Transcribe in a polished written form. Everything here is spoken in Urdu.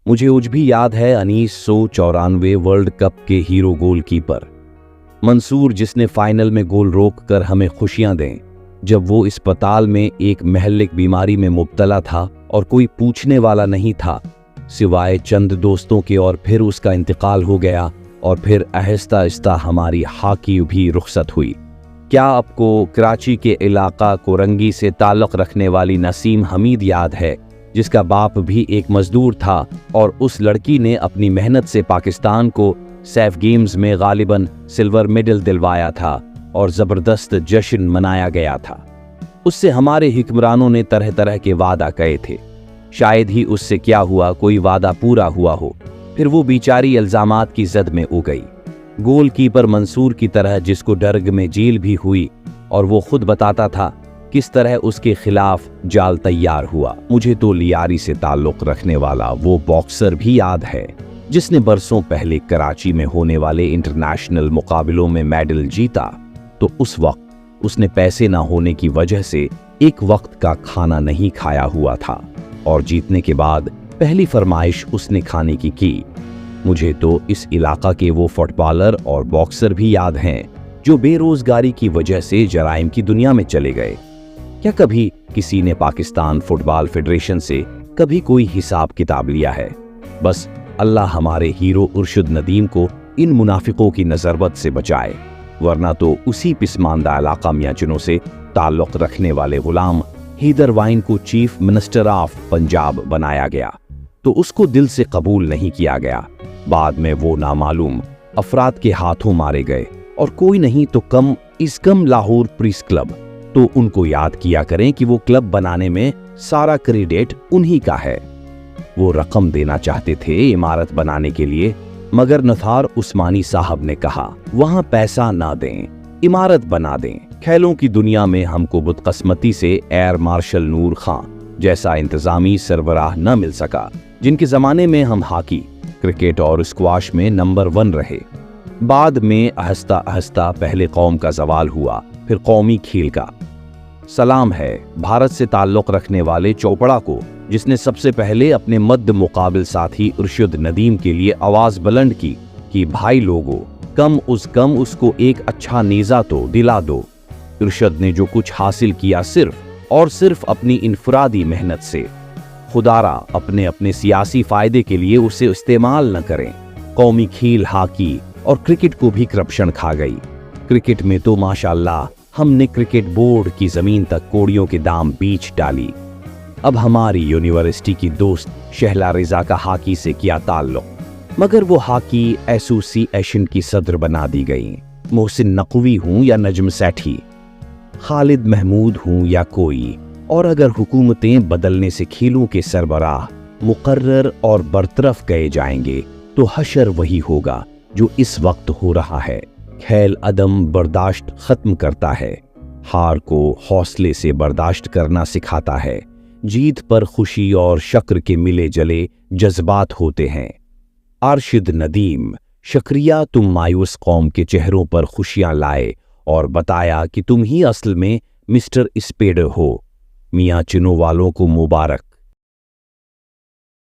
مجھے آج بھی یاد ہے 1994 ورلڈ کپ کے ہیرو گول کیپر منصور، جس نے فائنل میں گول روک کر ہمیں خوشیاں دیں جب وہ اسپتال میں ایک مہلک بیماری میں مبتلا تھا اور کوئی پوچھنے والا نہیں تھا سوائے چند دوستوں کے، اور پھر اس کا انتقال ہو گیا، اور پھر آہستہ آہستہ ہماری ہاکی بھی رخصت ہوئی۔ کیا آپ کو کراچی کے علاقہ کورنگی سے تعلق رکھنے والی نسیم حمید یاد ہے، جس کا باپ بھی ایک مزدور تھا، اور اس لڑکی نے اپنی محنت سے پاکستان کو سیف گیمز میں غالباً سلور میڈل دلوایا تھا اور زبردست جشن منایا گیا تھا؟ اس سے ہمارے حکمرانوں نے طرح طرح کے وعدہ کیے تھے، شاید ہی اس سے کیا ہوا کوئی وعدہ پورا ہوا ہو، پھر وہ بیچاری الزامات کی زد میں گئی۔ گول کیپر منصور کی طرح جس کو ڈرگ میں جیل بھی ہوئی، اور وہ خود بتاتا تھا کس طرح اس کے خلاف جال تیار ہوا۔ مجھے تو لیاری سے تعلق رکھنے والا وہ باکسر بھی یاد ہے جس نے برسوں پہلے کراچی میں ہونے والے انٹرنیشنل مقابلوں میں میڈل جیتا، تو اس وقت اس نے پیسے نہ ہونے کی وجہ سے ایک وقت کا کھانا نہیں کھایا ہوا تھا، اور جیتنے کے بعد پہلی فرمائش اس نے کھانے کی۔ مجھے تو اس علاقہ کے وہ فٹ بالر اور باکسر بھی یاد ہیں جو بے روزگاری کی وجہ سے جرائم کی دنیا میں چلے گئے۔ کیا کبھی کسی نے پاکستان فٹ بال فیڈریشن سے کبھی کوئی حساب کتاب لیا ہے؟ بس اللہ ہمارے ہیرو ارشد ندیم کو ان منافقوں کی نظربد سے بچائے، ورنہ تو اسی پسماندہ علاقہ میاں چنوں سے تعلق رکھنے والے غلام حیدر وائن کو چیف منسٹر آف پنجاب بنایا گیا تو اس کو دل سے قبول نہیں کیا گیا۔ بعد میں وہ نامعلوم افراد کے ہاتھوں مارے گئے، اور کوئی نہیں تو کم از کم لاہور پریس کلب، تو ان کو یاد کیا کریں کہ وہ کلب بنانے میں سارا کریڈٹ انہی کا ہے۔ وہ رقم دینا چاہتے تھے عمارت بنانے کے لیے، مگر نثار عثمانی صاحب نے کہا وہاں پیسہ نہ دیں، عمارت بنا دیں۔ کھیلوں کی دنیا میں ہم کو بدقسمتی سے ایئر مارشل نور خان جیسا انتظامی سربراہ نہ مل سکا، جن کے زمانے میں ہم ہاکی، کرکٹ اور اسکواش میں نمبر 1 رہے۔ بعد میں آہستہ آہستہ پہلے قوم کا زوال ہوا، پھر قومی کھیل کا۔ سلام ہے بھارت سے تعلق رکھنے والے چوپڑا کو، جس نے سب سے پہلے اپنے مد مقابل ساتھی ارشد ندیم کے لیے آواز بلند کی کہ بھائی لوگوں، کم از کم اس کو ایک اچھا نیزہ تو دلا دو۔ ارشد نے جو کچھ حاصل کیا صرف اور صرف اپنی انفرادی محنت سے، خدارا اپنے سیاسی فائدے کے لیے اسے استعمال نہ کریں۔ قومی کھیل ہاکی اور کرکٹ کو بھی کرپشن کھا گئی۔ کرکٹ میں تو ماشاءاللہ ہم نے کرکٹ بورڈ کی زمین تک کوڑیوں کے دام بیچ ڈالی۔ اب ہماری یونیورسٹی کی دوست شہلا رضا کا ہاکی سے کیا تعلق، مگر وہ ہاکی ایسوسی ایشن کی صدر بنا دی گئی۔ محسن نقوی ہوں یا نجم سیٹھی، خالد محمود ہوں یا کوئی، اور اگر حکومتیں بدلنے سے کھیلوں کے سربراہ مقرر اور برطرف کیے جائیں گے تو حشر وہی ہوگا جو اس وقت ہو رہا ہے۔ کھیل عدم برداشت ختم کرتا ہے، ہار کو حوصلے سے برداشت کرنا سکھاتا ہے، جیت پر خوشی اور شکر کے ملے جلے جذبات ہوتے ہیں۔ ارشد ندیم، شکریہ، تم مایوس قوم کے چہروں پر خوشیاں لائے اور بتایا کہ تم ہی اصل میں مسٹر اسپیڈر ہو۔ میاں چنوں والوں کو مبارک۔